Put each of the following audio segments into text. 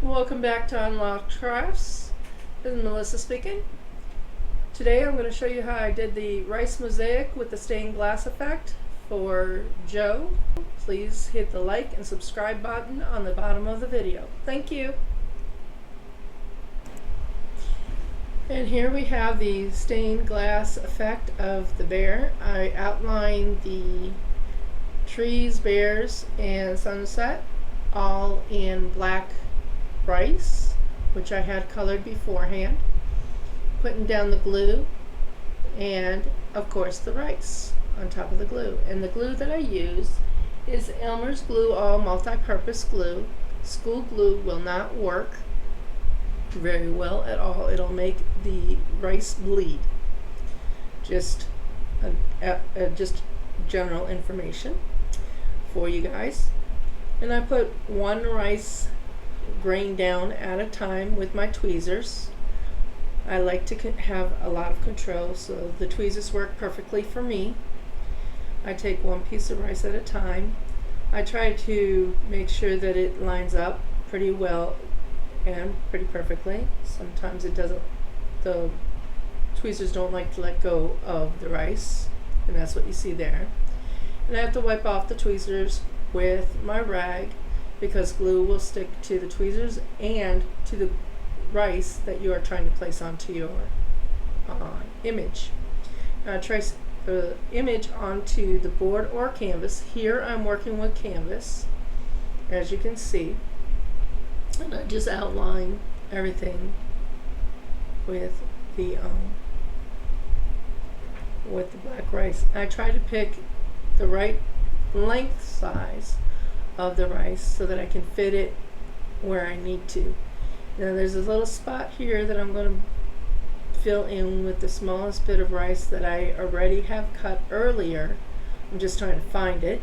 Welcome back to Unlocked Crafts. This is Melissa speaking. Today I'm going to show you how I did the rice mosaic with the stained glass effect for Joe. Please hit the like and subscribe button on the bottom of the video. Thank you. And here we have the stained glass effect of the bear. I outlined the trees, bears, and sunset all in black rice, which I had colored beforehand, putting down the glue and of course the rice on top of the glue. And the glue that I use is Elmer's Glue All multi-purpose glue. School glue will not work very well at all. It'll make the rice bleed. Just general information for you guys. And I put one rice grain down at a time with my tweezers. I like to have a lot of control, so the tweezers work perfectly for me. I take one piece of rice at a time. I try to make sure that it lines up pretty well and pretty perfectly. Sometimes it doesn't. The tweezers don't like to let go of the rice, and that's what you see there. And I have to wipe off the tweezers with my rag, because glue will stick to the tweezers and to the rice that you are trying to place onto your image. Trace the image onto the board or canvas. Here I'm working with canvas, as you can see, and I just outline everything with the black rice. I try to pick the right length size of the rice so that I can fit it where I need to. Now there's a little spot here that I'm going to fill in with the smallest bit of rice that I already have cut earlier. I'm just trying to find it,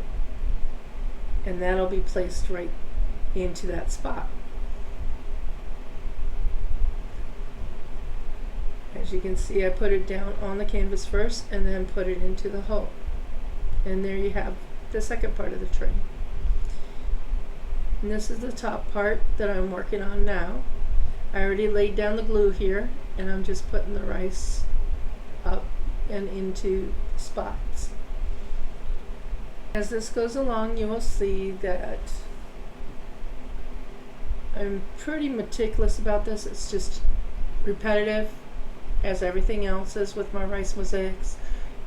and that'll be placed right into that spot. As you can see, I put it down on the canvas first and then put it into the hole. And there you have the second part of the tree. And this is the top part that I'm working on now. I already laid down the glue here, and I'm just putting the rice up and into spots. As this goes along, you will see that I'm pretty meticulous about this. It's just repetitive, as everything else is with my rice mosaics.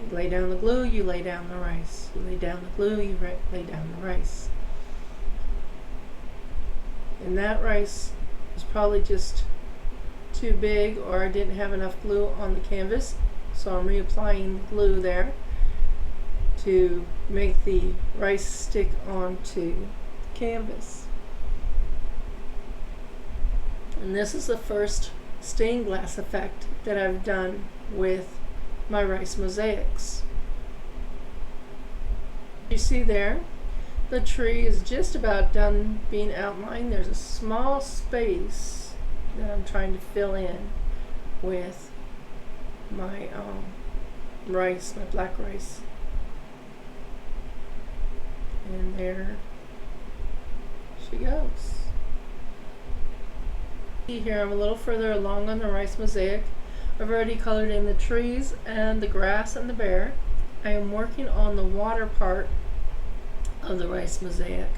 You lay down the glue, you lay down the rice. You lay down the glue, you lay down the rice. And that rice was probably just too big, or I didn't have enough glue on the canvas, so I'm reapplying glue there to make the rice stick onto the canvas. And this is the first stained glass effect that I've done with my rice mosaics. You see there, the tree is just about done being outlined. There's a small space that I'm trying to fill in with my rice, my black rice. And there she goes. Here I'm a little further along on the rice mosaic. I've already colored in the trees and the grass and the bear. I am working on the water part of the rice mosaic.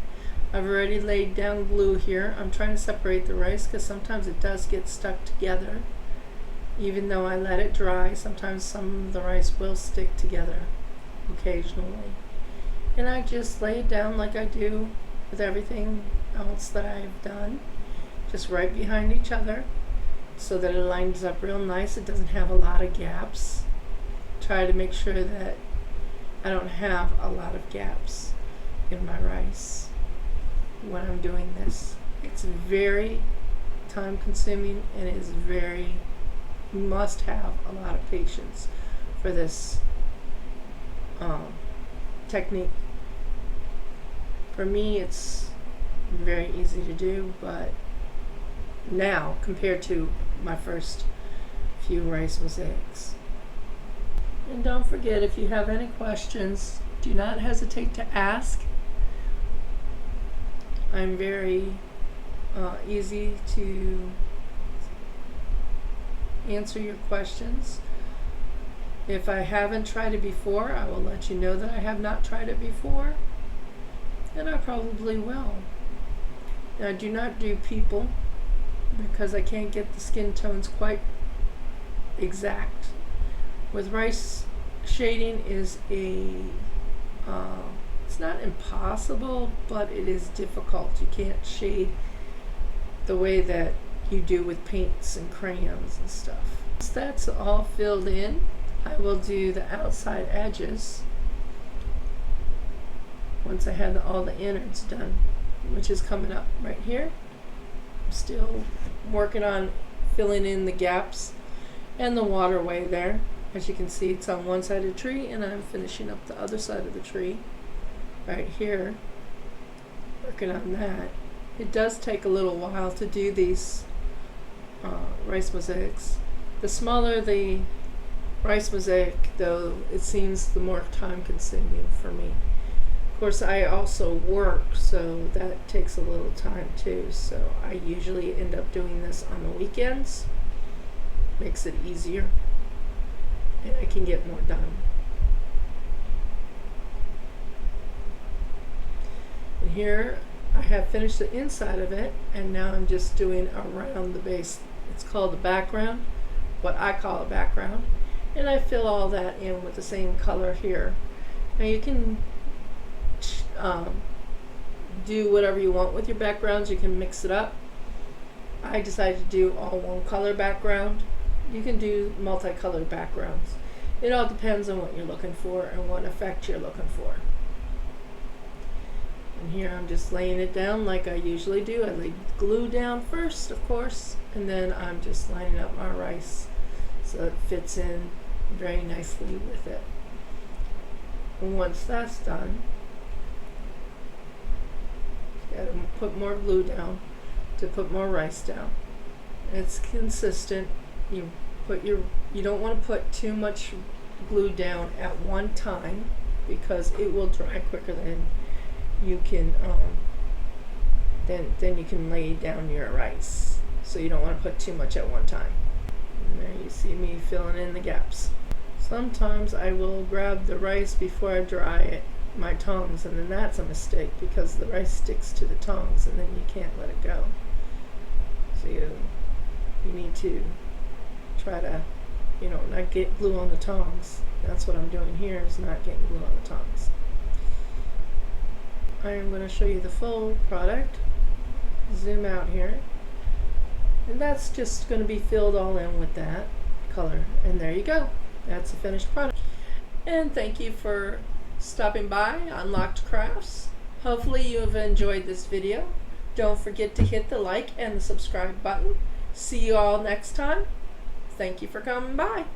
I've already laid down glue here. I'm trying to separate the rice because sometimes it does get stuck together. Even though I let it dry, sometimes some of the rice will stick together occasionally. And I just lay it down like I do with everything else that I've done, just right behind each other so that it lines up real nice. It doesn't have a lot of gaps. Try to make sure that I don't have a lot of gaps in my rice when I'm doing this. It's very time consuming, and it is you must have a lot of patience for this technique. For me, it's very easy to do, but now compared to my first few rice mosaics. And don't forget, if you have any questions, do not hesitate to ask. I'm very easy to answer your questions. If I haven't tried it before, I will let you know that I have not tried it before, and I probably will. Now, I do not do people because I can't get the skin tones quite exact. With rice, shading is it's not impossible, but it is difficult. You can't shade the way that you do with paints and crayons and stuff. Once that's all filled in, I will do the outside edges once I have all the innards done, which is coming up right here. I'm still working on filling in the gaps and the waterway there. As you can see, it's on one side of the tree, and I'm finishing up the other side of the tree right here, working on that. It does take a little while to do these rice mosaics. The smaller the rice mosaic, though, it seems the more time consuming for me. Of course, I also work, so that takes a little time too. So I usually end up doing this on the weekends. Makes it easier, and I can get more done. And here I have finished the inside of it, and now I'm just doing around the base. It's called the background, what I call a background, and I fill all that in with the same color here. Now you can do whatever you want with your backgrounds. You can mix it up. I decided to do all one color background. You can do multicolored backgrounds. It all depends on what you're looking for and what effect you're looking for. And here I'm just laying it down like I usually do. I lay glue down first, of course, and then I'm just lining up my rice so it fits in very nicely with it. And once that's done, you gotta put more glue down to put more rice down. It's consistent. You don't want to put too much glue down at one time because it will dry quicker than you can then you can lay down your rice. So you don't want to put too much at one time. And there you see me filling in the gaps. Sometimes I will grab the rice before I dry it, my tongs, and then that's a mistake because the rice sticks to the tongs and then you can't let it go. So you need to try to, not get glue on the tongs. That's what I'm doing here, is not getting glue on the tongs. I am going to show you the full product. Zoom out here. And that's just going to be filled all in with that color. And there you go. That's the finished product. And thank you for stopping by Unlocked Crafts. Hopefully you have enjoyed this video. Don't forget to hit the like and the subscribe button. See you all next time. Thank you for coming by.